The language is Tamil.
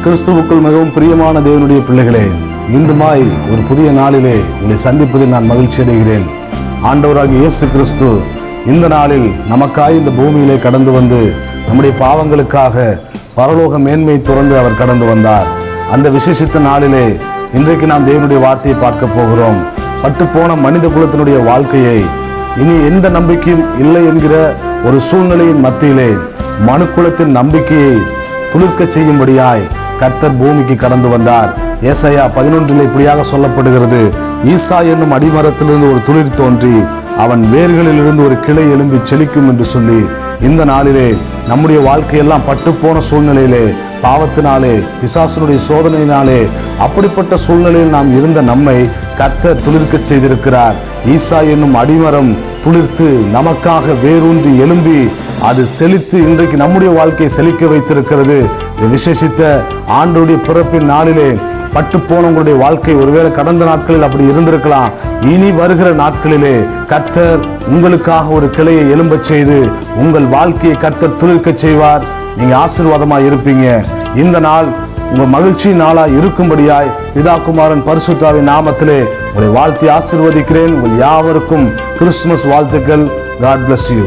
கிறிஸ்துவுக்குள் மிகவும் பிரியமான தேவனுடைய பிள்ளைகளே, மீண்டுமாய் ஒரு புதிய நாளிலே உங்களை சந்திப்பதில் நான் மகிழ்ச்சி அடைகிறேன். ஆண்டவராகிய இயேசு கிறிஸ்து இந்த நாளில் நமக்காய் இந்த பூமியிலே கடந்து வந்து நம்முடைய பாவங்களுக்காக பரலோக மேன்மையை துறந்து அவர் கடந்து வந்தார். அந்த விசேஷித்த நாளிலே இன்றைக்கு நாம் தேவனுடைய வார்த்தையை பார்க்க போகிறோம். பட்டுப்போன மனித குலத்தினுடைய வாழ்க்கையை, இனி எந்த நம்பிக்கையும் இல்லை என்கிற ஒரு சூழ்நிலையின் மத்தியிலே மனுக்குலத்தின் நம்பிக்கையை துளிர்க்க செய்யும்படியாய் கர்த்தர் பூமிக்கு கடந்து வந்தார். ஏசாயா 11 இப்படியாக சொல்லப்படுகிறது: ஈசா என்னும் அடிமரத்திலிருந்து ஒரு துளிர் தோன்றி அவன் வேர்களிலிருந்து ஒரு கிளை எழும்பி செழிக்கும் என்று சொல்லி, இந்த நாளிலே நம்முடைய வாழ்க்கையெல்லாம் பட்டுப்போன சூழ்நிலையிலே, பாவத்தினாலே, பிசாசனுடைய சோதனையினாலே, அப்படிப்பட்ட சூழ்நிலையில் நாம் இருந்த நம்மை கர்த்தர் துளிர்க்க செய்திருக்கிறார். ஈசா என்னும் அடிமரம் துளிர்த்து நமக்காக வேரூன்றி எழும்பி அது செழித்து இன்றைக்கு நம்முடைய வாழ்க்கையை செழிக்க வைத்திருக்கிறது. இந்த விசேஷித்த ஆண்டுடைய பிறப்பின் நாளிலே பட்டு போனவங்களுடைய வாழ்க்கை ஒருவேளை கடந்த நாட்களில் அப்படி இருந்திருக்கலாம். இனி வருகிற நாட்களிலே கர்த்தர் உங்களுக்காக ஒரு கிளையை எழும்பச் செய்து உங்கள் வாழ்க்கையை கர்த்தர் துளிர்க்க செய்வார். நீங்க ஆசீர்வாதமாய் இருப்பீங்க. இந்த நாள் உங்கள் மகிழ்ச்சி நாளாய் இருக்கும்படியாய் பிதா குமாரன் பரிசுத்தாவின் நாமத்திலே உங்களை வாழ்த்தி ஆசீர்வதிக்கிறேன். உங்கள் யாவருக்கும் கிறிஸ்துமஸ் வாழ்த்துக்கள். God bless you.